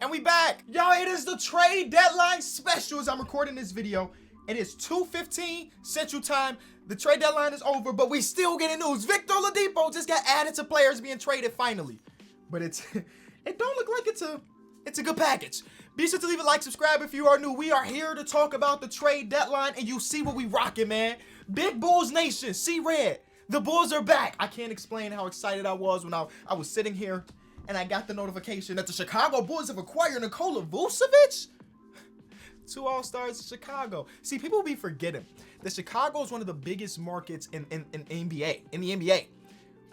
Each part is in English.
And we back. Y'all, it is the trade deadline special as I'm recording this video. It is 2:15 Central Time. The trade deadline is over, but we still getting news. Victor Oladipo just got added to players being traded finally. But it don't look like it's a good package. Be sure to leave a like, subscribe if you are new. We are here to talk about the trade deadline, and you see what we rocking, man. Big Bulls Nation, see red. The Bulls are back. I can't explain how excited I was when I was sitting here and I got the notification that the Chicago Bulls have acquired Nikola Vucevic. 2 All-Stars in Chicago. See, people be forgetting that Chicago is one of the biggest markets in the NBA.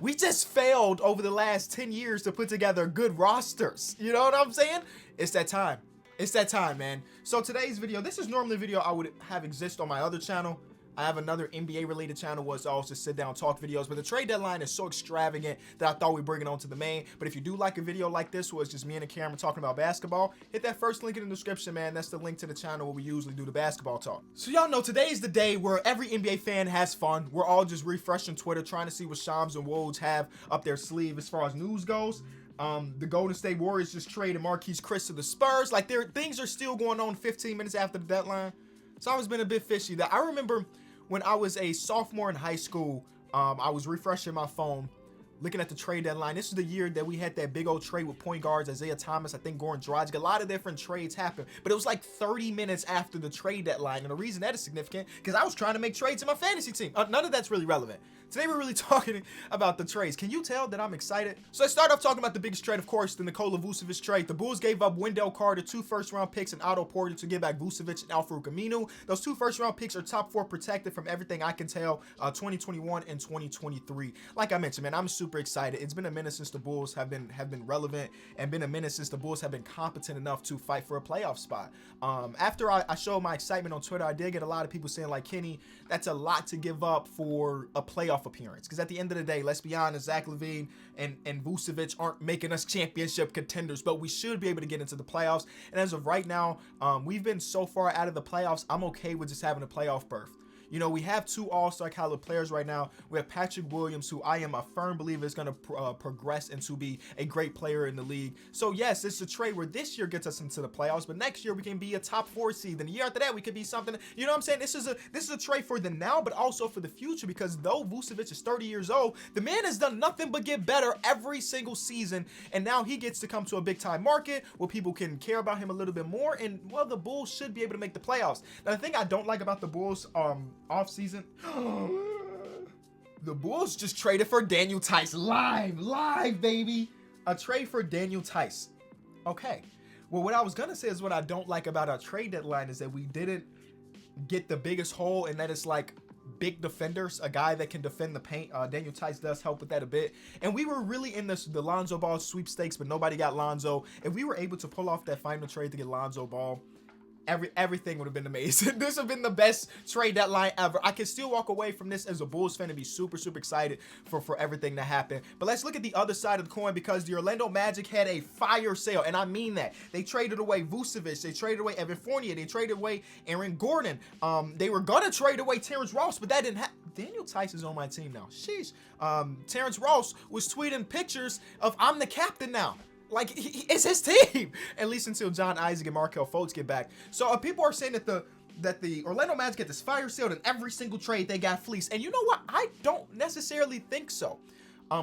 We just failed over the last 10 years to put together good rosters. You know what I'm saying? It's that time. It's that time, man. So today's video, this is normally a video I would have exist on my other channel. I have another NBA related channel where it's all just sit down talk videos, but the trade deadline is so extravagant that I thought we'd bring it on to the main. But if you do like a video like this where it's just me and the camera talking about basketball, hit that first link in the description, man. That's the link to the channel where we usually do the basketball talk. So y'all know today is the day where every NBA fan has fun. We're all just refreshing Twitter, trying to see what Shams and Woj have up their sleeve as far as news goes. The Golden State Warriors just traded Marquise Chris to the Spurs. Like, things are still going on 15 minutes after the deadline. It's always been a bit fishy. That I remember when I was a sophomore in high school, I was refreshing my phone, looking at the trade deadline. This is the year that we had that big old trade with point guards, Isaiah Thomas, I think Goran Dragic. A lot of different trades happened, but it was like 30 minutes after the trade deadline. And the reason that is significant, because I was trying to make trades in my fantasy team. None of that's really relevant. Today we're really talking about the trades. Can you tell that I'm excited? So let's start off talking about the biggest trade, of course, the Nikola Vucevic trade. The Bulls gave up Wendell Carter, 2 first-round picks, and Otto Porter to give back Vucevic and Al-Farouq Aminu. Those 2 first-round picks are top 4 protected from everything I can tell, 2021 and 2023. Like I mentioned, man, I'm super excited. It's been a minute since the Bulls have been relevant, and been a minute since the Bulls have been competent enough to fight for a playoff spot. After I showed my excitement on Twitter, I did get a lot of people saying, like, Kenny, that's a lot to give up for a playoff appearance, because at the end of the day, let's be honest, Zach LaVine and Vucevic aren't making us championship contenders, but we should be able to get into the playoffs. And as of right now, we've been so far out of the playoffs, I'm okay with just having a playoff berth. You know, we have 2 all-star caliber players right now. We have Patrick Williams, who I am a firm believer is going to progress into be a great player in the league. So yes, it's a trade where this year gets us into the playoffs, but next year we can be a top 4 seed. Then the year after that, we could be something. You know what I'm saying? This is a trade for the now, but also for the future, because though Vucevic is 30 years old, the man has done nothing but get better every single season, and now he gets to come to a big-time market where people can care about him a little bit more, and well, the Bulls should be able to make the playoffs. Now, the thing I don't like about the Bulls off season, the Bulls just traded for Daniel Theis. Live, baby. A trade for Daniel Theis. Okay. Well, what I was gonna say is what I don't like about our trade deadline is that we didn't get the biggest hole, and that is like big defenders, a guy that can defend the paint. Daniel Theis does help with that a bit. And we were really in the Lonzo Ball sweepstakes, but nobody got Lonzo. If we were able to pull off that final trade to get Lonzo Ball, everything would have been amazing. This would have been the best trade deadline ever. I can still walk away from this as a Bulls fan and be super excited for everything to happen. But let's look at the other side of the coin, because the Orlando Magic had a fire sale, and I mean that. They traded away Vucevic, they traded away Evan Fournier, they traded away Aaron Gordon. They were gonna trade away Terrence Ross, but that didn't happen. Daniel Theis is on my team now. Sheesh. Terrence Ross was tweeting pictures of I'm the captain now. Like, it's his team, at least until John Isaac and Markelle Fultz get back. So people are saying that the Orlando Magic get this fire sale in every single trade they got fleeced. And you know what? I don't necessarily think so.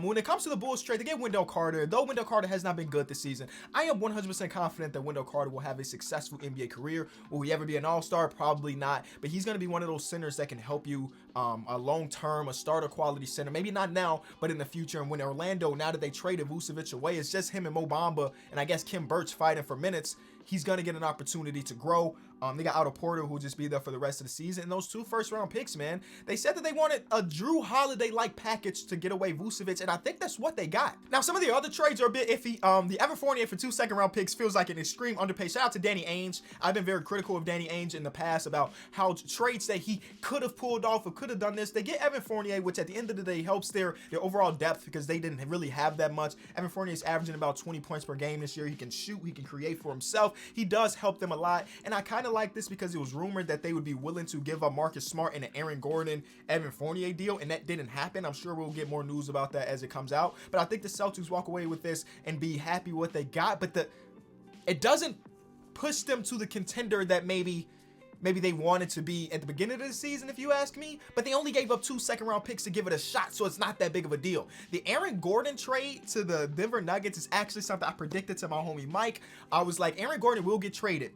When it comes to the Bulls trade, they get Wendell Carter. Though Wendell Carter has not been good this season, I am 100% confident that Wendell Carter will have a successful NBA career. Will he ever be an all-star? Probably not. But he's going to be one of those centers that can help you a long-term, a starter quality center. Maybe not now, but in the future. And when Orlando, now that they traded Vucevic away, it's just him and Mo Bamba and I guess Kim Birch fighting for minutes. He's going to get an opportunity to grow. They got Otto Porter, who will just be there for the rest of the season. And those 2 first-round picks, man, they said that they wanted a Drew Holiday-like package to get away Vucevic, and I think that's what they got. Now, some of the other trades are a bit iffy. The Evan Fournier for 2 second-round picks feels like an extreme underpay. Shout out to Danny Ainge. I've been very critical of Danny Ainge in the past about how trades that he could have pulled off or could have done this. They get Evan Fournier, which at the end of the day helps their overall depth, because they didn't really have that much. Evan Fournier is averaging about 20 points per game this year. He can shoot. He can create for himself. He does help them a lot, and I kind of like this because it was rumored that they would be willing to give up Marcus Smart in an Aaron Gordon, Evan Fournier deal, and that didn't happen. I'm sure we'll get more news about that as it comes out, but I think the Celtics walk away with this and be happy with what they got. But it doesn't push them to the contender that maybe they wanted to be at the beginning of the season, if you ask me, but they only gave up 2 second-round picks to give it a shot, so it's not that big of a deal. The Aaron Gordon trade to the Denver Nuggets is actually something I predicted to my homie Mike. I was like, Aaron Gordon will get traded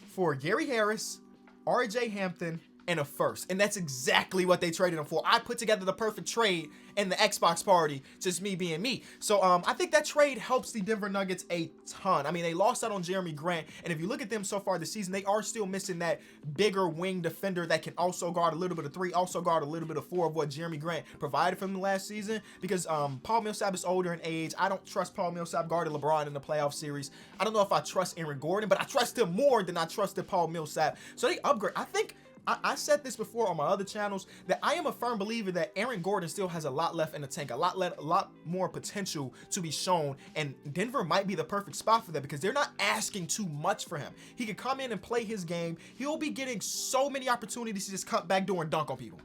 for Gary Harris, RJ Hampton, and a first, and that's exactly what they traded him for. I put together the perfect trade in the Xbox party, just me being me. So I think that trade helps the Denver Nuggets a ton. I mean, they lost out on Jeremy Grant, and if you look at them so far this season, they are still missing that bigger wing defender that can also guard a little bit of 3, also guard a little bit of 4 of what Jeremy Grant provided from the last season, because Paul Millsap is older in age. I don't trust Paul Millsap guarding LeBron in the playoff series. I don't know if I trust Aaron Gordon, but I trust him more than I trusted Paul Millsap. So they upgrade. I think I said this before on my other channels, that I am a firm believer that Aaron Gordon still has a lot left in the tank, a lot more potential to be shown, and Denver might be the perfect spot for that because they're not asking too much for him. He can come in and play his game. He'll be getting so many opportunities to just cut back door and dunk on people.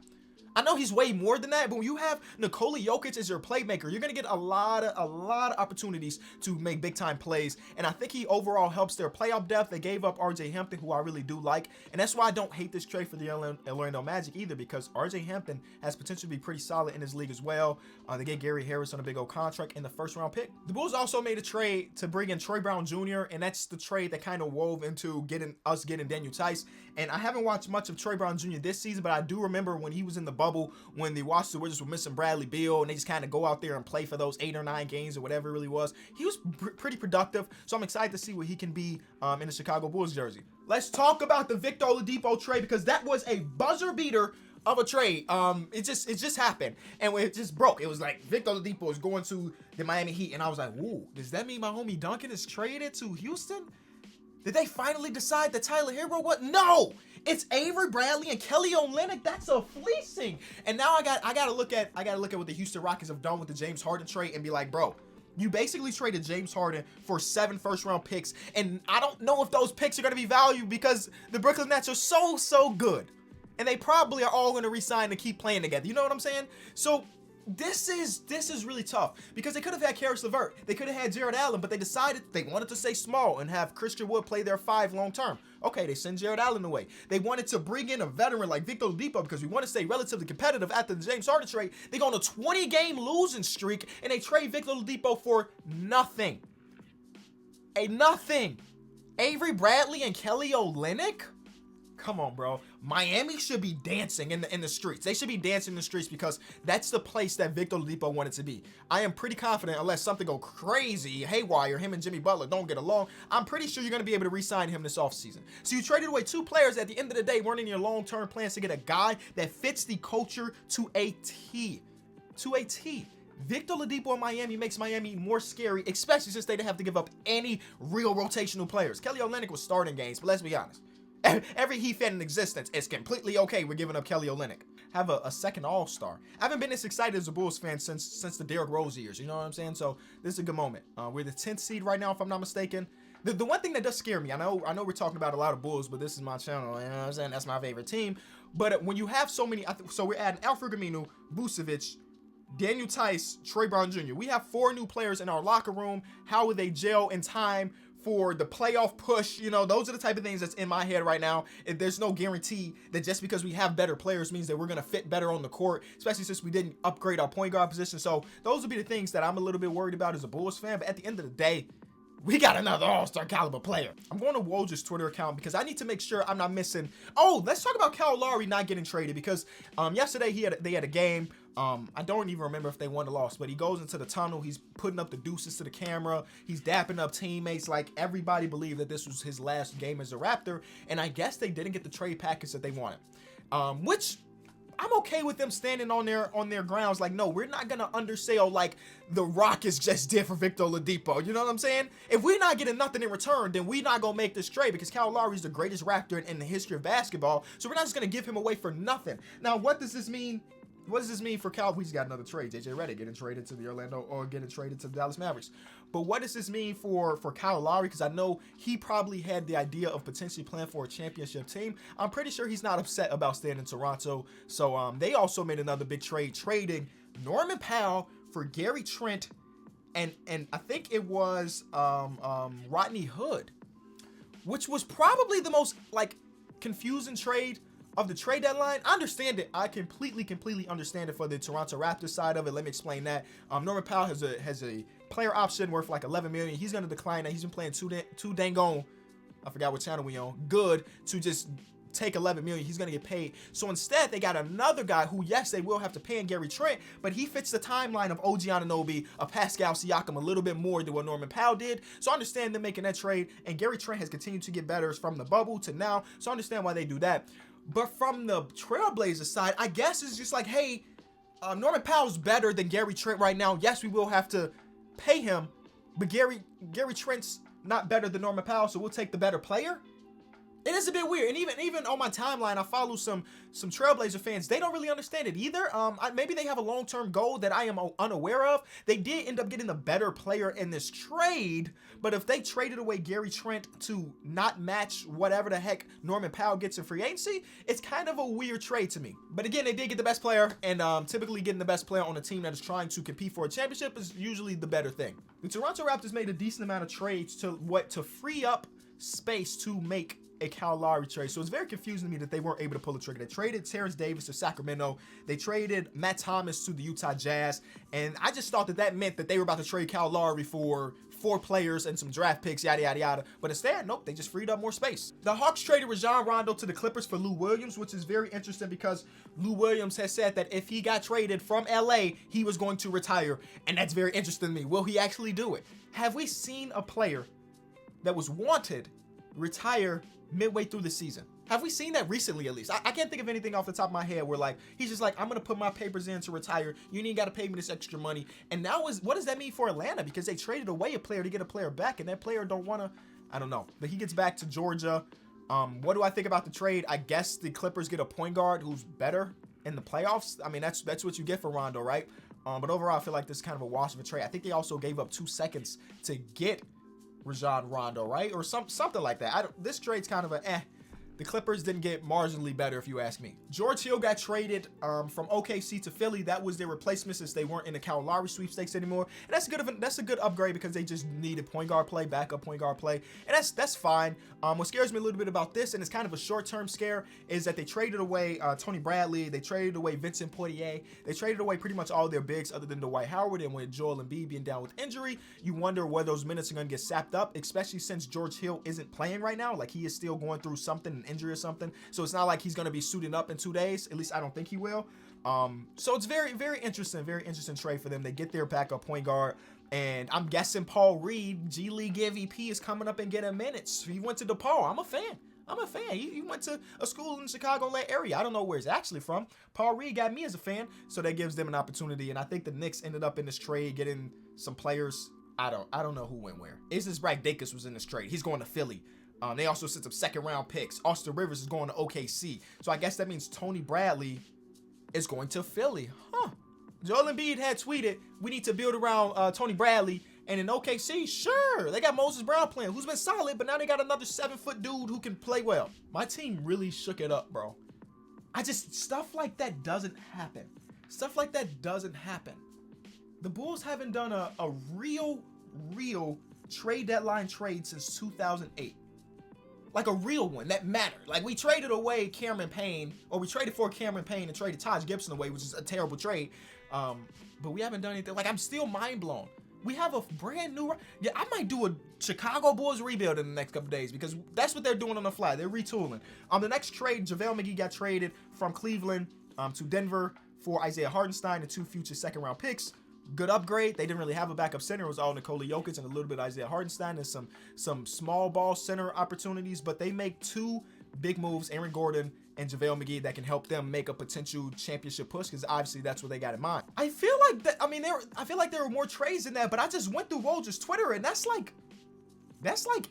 I know he's way more than that, but when you have Nikola Jokic as your playmaker, you're going to get a lot of opportunities to make big-time plays, and I think he overall helps their playoff depth. They gave up RJ Hampton, who I really do like, and that's why I don't hate this trade for the Orlando Magic either, because RJ Hampton has potential to be pretty solid in this league as well. They get Gary Harris on a big old contract in the first-round pick. The Bulls also made a trade to bring in Troy Brown Jr., and that's the trade that kind of wove into getting Daniel Tice, and I haven't watched much of Troy Brown Jr. this season, but I do remember when he was in the bubble, when the Washington Wizards were missing Bradley Beal and they just kind of go out there and play for those 8 or 9 games or whatever it really was. He was pretty productive, so I'm excited to see what he can be in the Chicago Bulls jersey. Let's talk about the Victor Oladipo trade, because that was a buzzer beater of a trade. It just happened, and it just broke. It was like Victor Oladipo is going to the Miami Heat, and I was like, whoa, does that mean my homie Duncan is traded to Houston? Did they finally decide that Tyler Hero what? No! It's Avery Bradley and Kelly Olynyk. That's a fleecing. And now I gotta look at what the Houston Rockets have done with the James Harden trade and be like, bro, you basically traded James Harden for 7 first-round picks, and I don't know if those picks are gonna be valued because the Brooklyn Nets are so good, and they probably are all gonna re-sign and keep playing together. You know what I'm saying? So this is really tough, because they could have had Karis LeVert, they could have had Jared Allen, but they decided they wanted to stay small and have Christian Wood play their 5 long term. Okay, they send Jared Allen away. They wanted to bring in a veteran like Victor Oladipo because we want to stay relatively competitive after the James Harden trade. They go on a 20-game losing streak and they trade Victor Oladipo for nothing. Nothing. Avery Bradley and Kelly Olynyk? Come on, bro. Miami should be dancing in the streets. They should be dancing in the streets because that's the place that Victor Oladipo wanted to be. I am pretty confident, unless something go crazy, haywire, him and Jimmy Butler don't get along, I'm pretty sure you're going to be able to re-sign him this offseason. So you traded away 2 players at the end of the day weren't in your long-term plans to get a guy that fits the culture to a T. To a T. Victor Oladipo in Miami makes Miami more scary, especially since they didn't have to give up any real rotational players. Kelly Olynyk was starting games, but let's be honest. Every Heat fan in existence is completely okay with giving up Kelly Olynyk. Have a second all-star. I haven't been this excited as a Bulls fan since the Derrick Rose years. You know what I'm saying? So this is a good moment. We're the 10th seed right now, if I'm not mistaken. The one thing that does scare me, I know we're talking about a lot of Bulls, but this is my channel. You know what I'm saying? That's my favorite team. But when you have so many, so we're adding Alfred Aminu, Vucevic, Daniel Tice, Troy Brown Jr. We have 4 new players in our locker room. How would they gel in time for the playoff push? You know, those are the type of things that's in my head right now. If there's no guarantee that just because we have better players means that we're going to fit better on the court, especially since we didn't upgrade our point guard position. So those would be the things that I'm a little bit worried about as a Bulls fan. But at the end of the day, we got another all-star caliber player. I'm going to Woj's Twitter account because I need to make sure I'm not missing. Oh, let's talk about Kyle Lowry not getting traded, because yesterday they had a game. I don't even remember if they won or lost, but he goes into the tunnel. He's putting up the deuces to the camera. He's dapping up teammates. Like, everybody believed that this was his last game as a Raptor, and I guess they didn't get the trade package that they wanted, which I'm okay with them standing on their grounds. Like, no, we're not gonna undersell like the Rockets just did for Victor Oladipo. You know what I'm saying? If we're not getting nothing in return, then we're not gonna make this trade, because Kyle Lowry is the greatest Raptor in the history of basketball. So we're not just gonna give him away for nothing. Now, what does this mean? What does this mean for Kyle? We just got another trade. JJ Redick getting traded to the Orlando, or getting traded to the Dallas Mavericks. But what does this mean for Kyle Lowry? Because I know he probably had the idea of potentially playing for a championship team. I'm pretty sure he's not upset about staying in Toronto. So they also made another big trade, trading Norman Powell for Gary Trent and I think it was Rodney Hood, which was probably the most like confusing trade of the trade deadline. I understand it. I completely understand it for the Toronto Raptors side of it. Let me explain that. Norman Powell has a player option worth like $11 million. He's gonna decline that. He's been playing too dang on. I forgot what channel we on. Good to just take $11 million. He's gonna get paid. So instead, they got another guy who, yes, they will have to pay in Gary Trent, but he fits the timeline of OG Anunoby, a Pascal Siakam a little bit more than what Norman Powell did. So I understand them making that trade, and Gary Trent has continued to get better from the bubble to now. So I understand why they do that. But from the Trailblazers side, I guess it's just like, hey, Norman Powell's better than Gary Trent right now. Yes, we will have to pay him, but Gary Trent's not better than Norman Powell, so we'll take the better player. It is a bit weird, and even on my timeline, I follow some Trailblazer fans. They don't really understand it either. Maybe they have a long-term goal that I am unaware of. They did end up getting a better player in this trade, but if they traded away Gary Trent to not match whatever the heck Norman Powell gets in free agency, it's kind of a weird trade to me. But again, they did get the best player, and typically getting the best player on a team that is trying to compete for a championship is usually the better thing. The Toronto Raptors made a decent amount of trades to free up space to make a Kyle Lowry trade. So it's very confusing to me that they weren't able to pull the trigger. They traded Terrence Davis to Sacramento. They traded Matt Thomas to the Utah Jazz. And I just thought that meant that they were about to trade Kyle Lowry for 4 players and some draft picks, yada, yada, yada. But instead, nope, they just freed up more space. The Hawks traded Rajon Rondo to the Clippers for Lou Williams, which is very interesting because Lou Williams has said that if he got traded from LA, he was going to retire. And that's very interesting to me. Will he actually do it? Have we seen a player that was wanted retire midway through the season? Have we seen that recently, at least? I can't think of anything off the top of my head where like he's just like, I'm gonna put my papers in to retire. You ain't gotta pay me this extra money. And now what does that mean for Atlanta? Because they traded away a player to get a player back, and that player don't wanna, I don't know. But he gets back to Georgia. What do I think about the trade? I guess the Clippers get a point guard who's better in the playoffs. I mean, that's what you get for Rondo, right? But overall, I feel like this is kind of a wash of a trade. I think they also gave up 2 seconds to get Rajon Rondo, right? Or something like that. This trade's kind of a The Clippers didn't get marginally better, if you ask me. George Hill got traded from OKC to Philly. That was their replacement since they weren't in the Kyle Lowry sweepstakes anymore. And that's a good upgrade because they just needed point guard play, backup point guard play, and that's fine. What scares me a little bit about this, and it's kind of a short-term scare, is that they traded away Tony Bradley, they traded away Vincent Poirier, they traded away pretty much all their bigs other than Dwight Howard, and with Joel Embiid being down with injury, you wonder where those minutes are going to get sapped up, especially since George Hill isn't playing right now. Like, he is still going through something, an injury or something. So it's not like he's going to be suiting up in 2 days. At least I don't think he will. So it's very interesting trade for them. They get their backup point guard. And I'm guessing Paul Reed, G League MVP, is coming up and getting minutes. He went to DePaul. I'm a fan. He went to a school in the Chicagoland area. I don't know where he's actually from. Paul Reed got me as a fan. So that gives them an opportunity. And I think the Knicks ended up in this trade getting some players. I don't know who went where. Isaac Bragdakis was in this trade. He's going to Philly. They also sent some second-round picks. Austin Rivers is going to OKC. So I guess that means Tony Bradley is going to Philly. Joel Embiid had tweeted, we need to build around Tony Bradley. And in OKC, sure, they got Moses Brown playing, who's been solid, but now they got another 7-foot dude who can play well. My team really shook it up, bro. Stuff like that doesn't happen. The Bulls haven't done a real trade deadline trade since 2008. Like a real one that mattered. Like, we traded away Cameron Payne, or we traded for Cameron Payne and traded Taj Gibson away, which is a terrible trade. But we haven't done anything. Like, I'm still mind blown. We have a brand new. Yeah, I might do a Chicago Bulls rebuild in the next couple days because that's what they're doing on the fly. They're retooling. The next trade, JaVale McGee got traded from Cleveland to Denver for Isaiah Hartenstein and 2 future second-round picks. Good upgrade. They didn't really have a backup center. It was all Nikola Jokic and a little bit of Isaiah Hartenstein and some small ball center opportunities. But they make 2 big moves, Aaron Gordon and JaVale McGee, that can help them make a potential championship push because obviously that's what they got in mind. I feel like that. I mean, I feel like there were more trades in that, but I just went through Woj's Twitter and that's like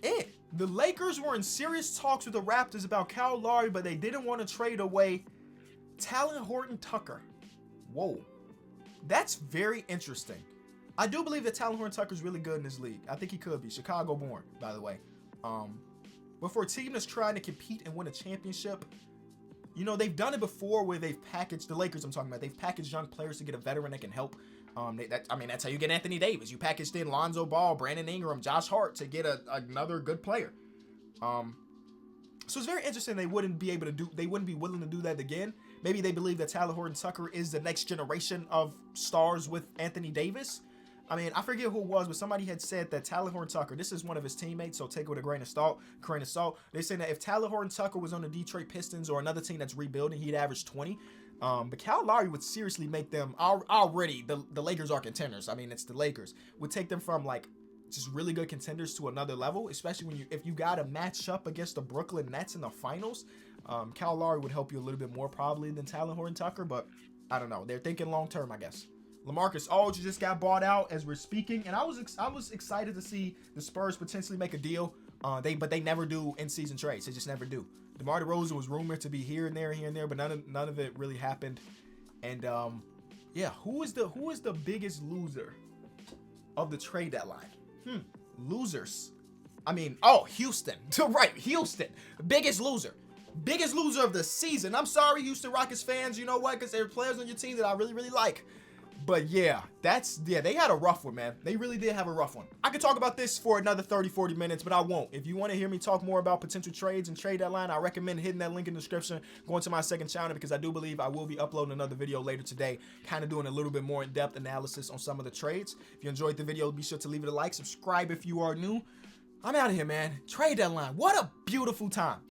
it. The Lakers were in serious talks with the Raptors about Kyle Lowry, but they didn't want to trade away Talen Horton-Tucker. Whoa. That's very interesting. I do believe that Talen Horton-Tucker is really good in this league. I think he could be. Chicago born, by the way. But for a team that's trying to compete and win a championship, you know, they've done it before where they've packaged, the Lakers I'm talking about, they've packaged young players to get a veteran that can help. I mean, that's how you get Anthony Davis. You packaged in Lonzo Ball, Brandon Ingram, Josh Hart to get another good player. So it's very interesting they wouldn't be willing to do that again. Maybe they believe that Tyler Horton-Tucker is the next generation of stars with Anthony Davis. I mean, I forget who it was, but somebody had said that Tyler Horton-Tucker, this is one of his teammates, so take it with a grain of salt. They say that if Tyler Horton-Tucker was on the Detroit Pistons or another team that's rebuilding, he'd average 20. But Kyle Lowry would seriously make them already. The Lakers are contenders. I mean, it's the Lakers. Would take them from like just really good contenders to another level, especially if you got to match up against the Brooklyn Nets in the finals. Kyle Lowry would help you a little bit more probably than Tyler Horton-Tucker, but I don't know. They're thinking long term, I guess. LaMarcus Aldridge just got bought out as we're speaking, and I was excited to see the Spurs potentially make a deal. But they never do in-season trades. They just never do. DeMar DeRozan was rumored to be here and there, but none of it really happened. And yeah, who is the biggest loser of the trade deadline? Losers. I mean, Houston. Right, Houston. Biggest loser of the season. I'm sorry, Houston Rockets fans. You know what? Because there are players on your team that I really, really like. But yeah, they had a rough one, man. They really did have a rough one. I could talk about this for another 30, 40 minutes, but I won't. If you want to hear me talk more about potential trades and trade deadline, I recommend hitting that link in the description, going to my second channel, because I do believe I will be uploading another video later today, kind of doing a little bit more in-depth analysis on some of the trades. If you enjoyed the video, be sure to leave it a like, subscribe if you are new. I'm out of here, man. Trade deadline. What a beautiful time.